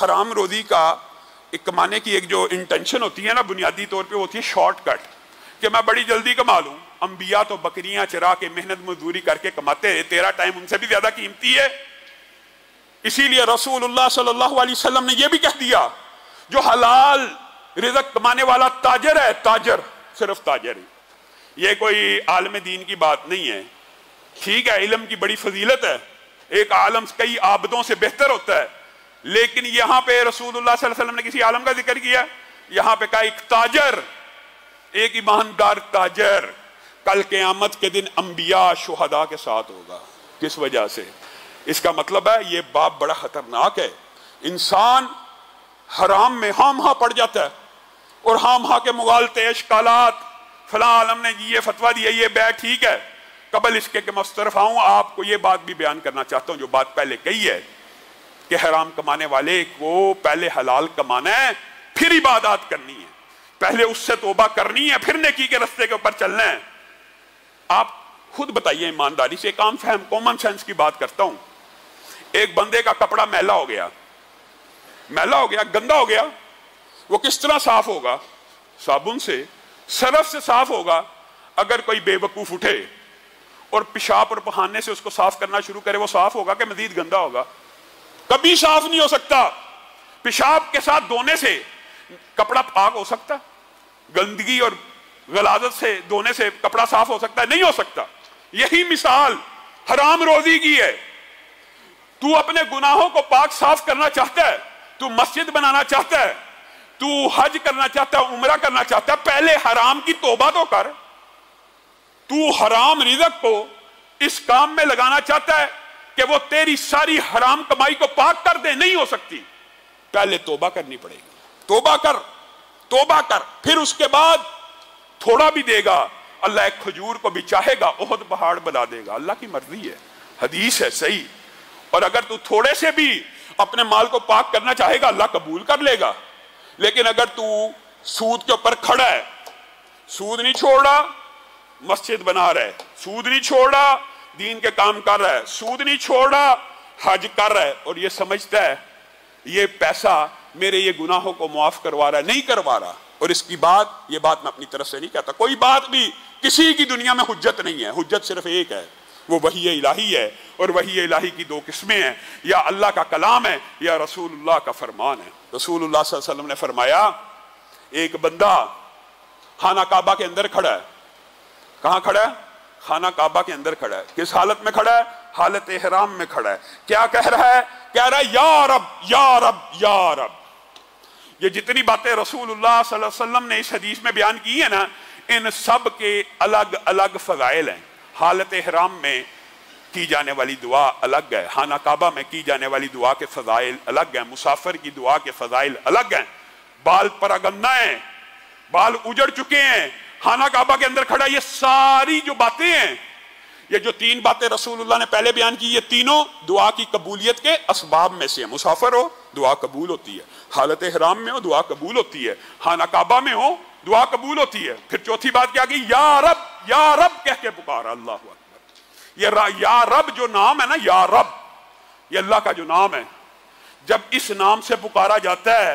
हराम रोजी का एक कमाने की एक जो इंटेंशन होती है ना, बुनियादी तौर पे होती है शॉर्टकट, कि मैं बड़ी जल्दी कमा लूं। अंबिया तो बकरियां चरा के मेहनत मजदूरी करके कमाते हैं, तेरा टाइम उनसे भी ज्यादा कीमती है। इसीलिए रसूलुल्लाह सल्लल्लाहु अलैहि वसल्लम ने यह भी कह दिया, जो हलाल रिज़्क कमाने वाला ताजर है, ताजर सिर्फ ताजर ही, ये कोई आलम दीन की बात नहीं है। ठीक है, इल्म की बड़ी फजीलत है, एक आलम कई आबदों से बेहतर होता है, लेकिन यहां पे रसूलुल्लाह सल्लल्लाहु अलैहि वसल्लम ने किसी आलम का जिक्र किया, यहां पे कहा एक ताजर, एक ईमानदार ताजर कल क़यामत के दिन अंबिया शुहदा के साथ होगा। किस वजह से? इसका मतलब है ये बाप बड़ा खतरनाक है। इंसान हराम में हामहा पड़ जाता है और हामहा के मुगालते इश्कालात, फलां आलम ने ये फतवा दिया, ये बैठ ठीक है, कबल इसके कि मुस्तरफ आऊं। आपको ये बात भी बयान करना चाहता हूं जो बात पहले कही है कि हराम कमाने वाले को पहले हलाल कमाना है, फिर इबादत करनी है, पहले उससे तौबा करनी है, फिर नेकी के रास्ते के ऊपर चलना है। आप खुद बताइए ईमानदारी से, एक आम फहम कॉमन सेंस की बात करता हूं। एक बंदे का कपड़ा मैला हो गया, गंदा हो गया, वो किस तरह साफ होगा? साबुन से, सरफ से साफ होगा। अगर कोई बेवकूफ उठे और पेशाब और पखाने से उसको साफ करना शुरू करे, वो साफ होगा कि मजीद गंदा होगा? कभी साफ नहीं हो सकता। पेशाब के साथ धोने से कपड़ा पाक हो सकता? गंदगी और गलाजत से धोने से कपड़ा साफ हो सकता है? नहीं हो सकता। यही मिसाल हराम रोजी की है। तू अपने गुनाहों को पाक साफ करना चाहता है, तू मस्जिद बनाना चाहता है, तू हज करना चाहता है, उम्रा करना चाहता है, पहले हराम की तौबा तो कर। तू हराम रिज़्क को इस काम में लगाना चाहता है कि वो तेरी सारी हराम कमाई को पाक कर दे, नहीं हो सकती। पहले तौबा करनी पड़ेगी। तौबा कर, फिर उसके बाद थोड़ा भी देगा, अल्लाह एक खजूर को भी चाहेगा ओहद पहाड़ बना देगा। अल्लाह की मर्जी है, हदीस है सही। और अगर तू थोड़े से भी अपने माल को पाक करना चाहेगा, अल्लाह कबूल कर लेगा। लेकिन अगर तू सूद के ऊपर खड़ा है, सूद नहीं छोड़ रहा, मस्जिद बना रहा है, सूद नहीं छोड़ रहा, दीन के काम कर रहा है, सूद नहीं छोड़ रहा, हज कर रहा है, और ये समझता है ये पैसा मेरे ये गुनाहों को माफ करवा रहा है, नहीं करवा रहा। और इसकी बात, ये बात मैं अपनी तरफ से नहीं कहता, कोई बात भी किसी की दुनिया में हुज्जत नहीं है। हुज्जत सिर्फ एक है, वो वही इलाही है। और वही इलाही की दो किस्में हैं, या अल्लाह का कलाम है या रसूलुल्लाह का फरमान है। रसूलुल्लाह सल्लल्लाहु अलैहि वसल्लम ने फरमाया, एक बंदा खाना काबा के अंदर खड़ा है। कहां खड़ा है? खाना काबा के अंदर खड़ा है। किस हालत में खड़ा है? हालत इहराम में खड़ा है। क्या कह रहा है? कह रहा है या रब या रब या रब। ये जितनी बातें रसूलुल्लाह सल्लल्लाहु अलैहि वसल्लम ने इस हदीस में बयान की है ना, इन सब के अलग अलग फजाइल हैं। हालत इहराम में की जाने वाली दुआ अलग है, खाना काबा में की जाने वाली दुआ के फजाइल अलग हैं, मुसाफिर की दुआ के फजाइल अलग हैं। बाल परगन्ना है, बाल उजड़ चुके हैं, खाना काबा के अंदर खड़ा, ये सारी जो बातें हैं, ये जो तीन बातें रसूलुल्लाह ने पहले बयान की, ये तीनों दुआ की कबूलियत के असबाब में से है। मुसाफिर हो, दुआ कबूल होती है। हालत इहराम में हो, दुआ कबूल होती है। खाना काबा में हो, दुआ कबूल होती है। फिर चौथी बात क्या की? या रब कह के पुकारा। अल्लाह अकबर। ये या रब जो नाम है ना, या रब, ये अल्लाह का जो नाम है, जब इस नाम से पुकारा जाता है,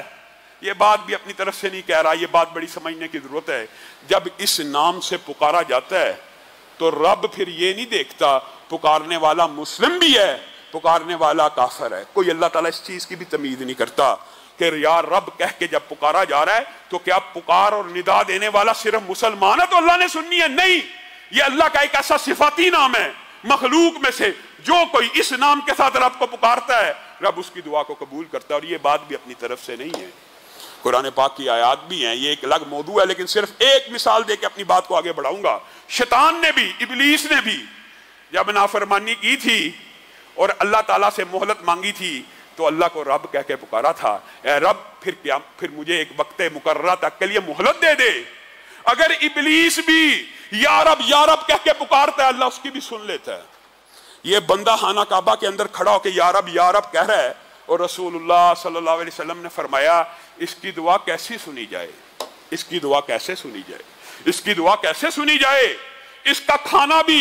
ये बात भी अपनी तरफ से नहीं कह रहा, ये बात बड़ी समझने की जरूरत है। जब इस नाम से पुकारा जाता है तो रब फिर ये नहीं देखता पुकारने वाला मुस्लिम भी है, पुकारने वाला काफिर है। कोई अल्लाह ताला इस चीज की भी तमीज नहीं करता कि या रब कह के जब पुकारा जा रहा है तो क्या पुकार और निदा देने वाला सिर्फ मुसलमान है तो अल्लाह ने सुननी है? नहीं, ये अल्लाह का एक ऐसा सिफाती नाम है मखलूक में से, जो कोई इस नाम के साथ रब को पुकारता है, रब उसकी दुआ को कबूल करता है। और ये बात भी अपनी तरफ से नहीं है, कुरान पाक की आयात भी हैं। ये एक अलग मौजू है, लेकिन सिर्फ एक मिसाल देके अपनी बात को आगे बढ़ाऊंगा। शैतान ने भी, इबलीस ने भी जब नाफरमानी की थी और अल्लाह ताला से मोहलत मांगी थी, तो अल्लाह को रब कह के पुकारा था, ए रब फिर मुझे एक वक्त मुकर्ररा तक के लिए मोहलत दे दे। अगर इबलीस भी या रब कह के पुकारता है, अल्लाह उसकी भी सुन लेता है। ये बंदा खाना काबा के अंदर खड़ा होकर या रब कह रहा है, और रसूलुल्लाह सल्लल्लाहु अलैहि वसल्लम ने फरमाया, इसकी दुआ कैसी सुनी जाए? इसकी दुआ कैसे सुनी जाए? इसकी दुआ कैसे सुनी जाए? इसका खाना भी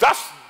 10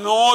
9